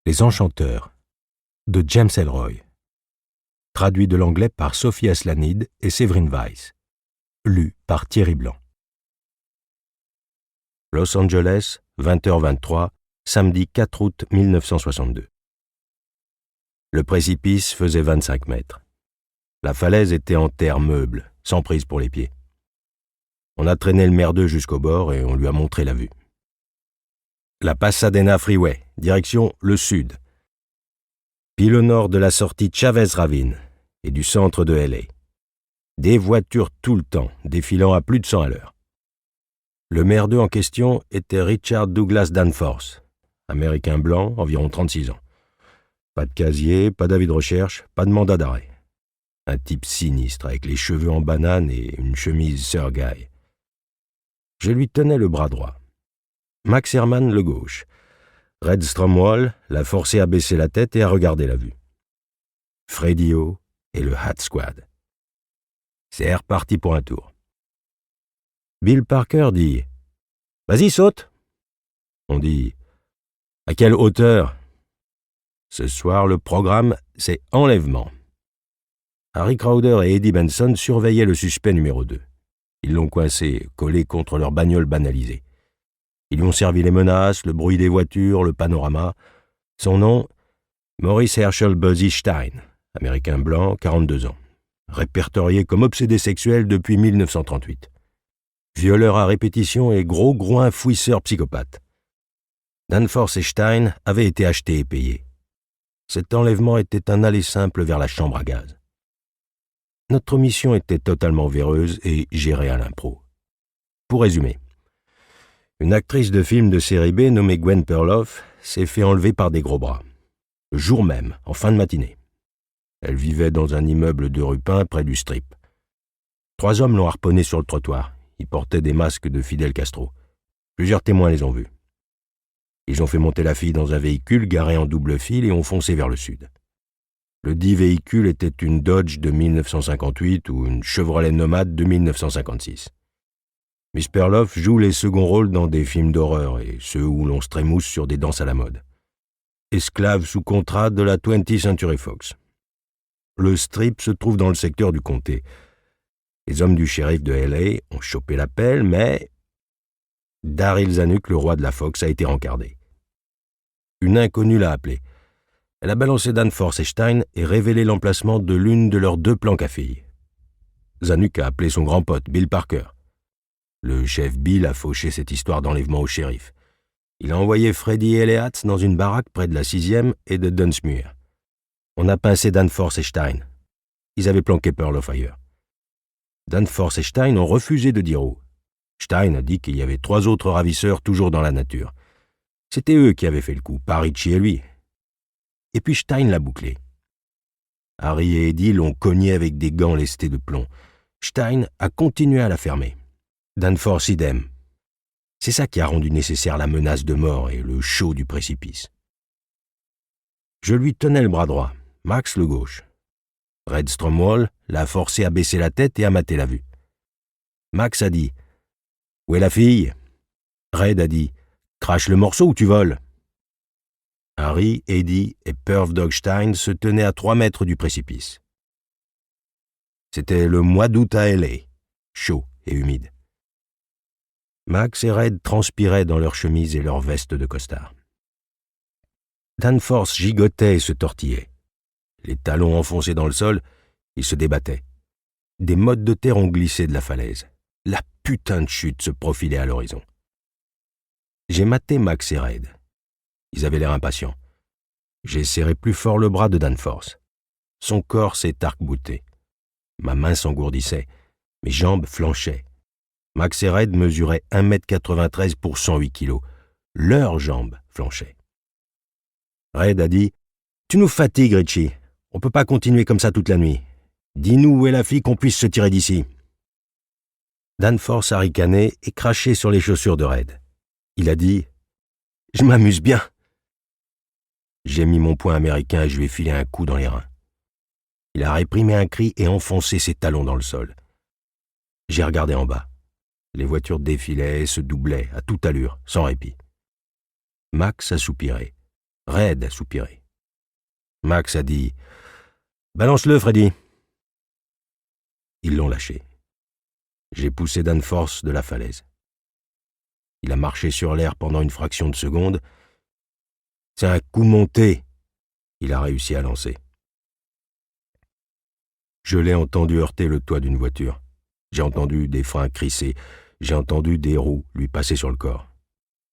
Les Enchanteurs de James Ellroy. Traduit de l'anglais par Sophie Aslanid et Séverine Weiss. Lu par Thierry Blanc. Los Angeles, 20h23, samedi 4 août 1962. Le précipice faisait 25 mètres. La falaise était en terre meuble, sans prise pour les pieds. On a traîné le merdeux jusqu'au bord et on lui a montré la vue. La Pasadena Freeway, direction le sud. Pile au nord de la sortie Chavez Ravine et du centre de L.A. Des voitures tout le temps, défilant à plus de 100 à l'heure. Le merdeux en question était Richard Douglas Danforth, américain blanc, environ 36 ans. Pas de casier, pas d'avis de recherche, pas de mandat d'arrêt. Un type sinistre avec les cheveux en banane et une chemise Sir Guy. Je lui tenais le bras droit. Max Herman le gauche. Red Stromwell l'a forcé à baisser la tête et à regarder la vue. Freddy O et le Hat Squad. C'est reparti pour un tour. Bill Parker dit « Vas-y, saute !» On dit « À quelle hauteur ?» Ce soir, le programme, c'est enlèvement. Harry Crowder et Eddie Benson surveillaient le suspect numéro 2. Ils l'ont coincé, collé contre leur bagnole banalisée. Ils lui ont servi les menaces, le bruit des voitures, le panorama. Son nom, Maurice Herschel Buzzy Stein, américain blanc, 42 ans. Répertorié comme obsédé sexuel depuis 1938. Violeur à répétition et gros groin fouisseur psychopathe. Danforth et Stein avaient été achetés et payés. Cet enlèvement était un aller simple vers la chambre à gaz. Notre mission était totalement véreuse et gérée à l'impro. Pour résumer, une actrice de film de série B nommée Gwen Perloff s'est fait enlever par des gros bras. Le jour même, en fin de matinée. Elle vivait dans un immeuble de rue Pin près du Strip. 3 hommes l'ont harponnée sur le trottoir. Ils portaient des masques de Fidel Castro. Plusieurs témoins les ont vus. Ils ont fait monter la fille dans un véhicule garé en double file et ont foncé vers le sud. Le dit véhicule était une Dodge de 1958 ou une Chevrolet Nomade de 1956. Miss Perloff joue les seconds rôles dans des films d'horreur et ceux où l'on se trémousse sur des danses à la mode. Esclave sous contrat de la 20th Century Fox. Le Strip se trouve dans le secteur du comté. Les hommes du shérif de L.A. ont chopé l'appel, mais Daryl Zanuck, le roi de la Fox, a été rencardé. Une inconnue l'a appelé. Elle a balancé Danforth et Stein et révélé l'emplacement de l'une de leurs 2 planques à filles. Zanuck a appelé son grand pote, Bill Parker. Le chef Bill a fauché cette histoire d'enlèvement au shérif. Il a envoyé Freddy et Lehatz dans une baraque près de la 6e et de Dunsmuir. On a pincé Danforth et Stein. Ils avaient planqué Perloff ailleurs. Danforth et Stein ont refusé de dire où. Stein a dit qu'il y avait 3 autres ravisseurs toujours dans la nature. C'était eux qui avaient fait le coup, pas Richie et lui. Et puis Stein l'a bouclé. Harry et Eddie l'ont cogné avec des gants lestés de plomb. Stein a continué à la fermer. Danforth idem. C'est ça qui a rendu nécessaire la menace de mort et le show du précipice. Je lui tenais le bras droit, Max le gauche. Red Stromwell l'a forcé à baisser la tête et à mater la vue. Max a dit « Où est la fille ?» Red a dit « Crache le morceau ou tu voles ?» Harry, Eddie et Perv Dog Stein se tenaient à 3 mètres du précipice. C'était le mois d'août à L.A., chaud et humide. Max et Red transpiraient dans leurs chemises et leurs vestes de costard. Danforth gigotait et se tortillait. Les talons enfoncés dans le sol, il se débattait. Des mottes de terre ont glissé de la falaise. La putain de chute se profilait à l'horizon. J'ai maté Max et Red. Ils avaient l'air impatients. J'ai serré plus fort le bras de Danforth. Son corps s'est arc-bouté. Ma main s'engourdissait. Mes jambes flanchaient. Max et Red mesuraient 1,93 m pour 108 kg. Leurs jambes flanchaient. Red a dit « Tu nous fatigues, Richie. On peut pas continuer comme ça toute la nuit. Dis-nous où est la fille qu'on puisse se tirer d'ici. » Danforth a ricané et craché sur les chaussures de Red. Il a dit « Je m'amuse bien. » J'ai mis mon poing américain et je lui ai filé un coup dans les reins. Il a réprimé un cri et enfoncé ses talons dans le sol. J'ai regardé en bas. Les voitures défilaient et se doublaient à toute allure, sans répit. Max a soupiré. raide à soupirer. Max a dit « Balance-le, Freddy !» Ils l'ont lâché. J'ai poussé Danforth de la falaise. Il a marché sur l'air pendant une fraction de seconde. C'est un coup monté. Il a réussi à lancer. Je l'ai entendu heurter le toit d'une voiture. J'ai entendu des freins crisser. J'ai entendu des roues lui passer sur le corps.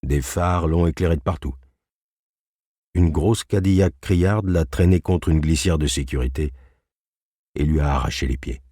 Des phares l'ont éclairé de partout. Une grosse Cadillac criarde l'a traîné contre une glissière de sécurité et lui a arraché les pieds.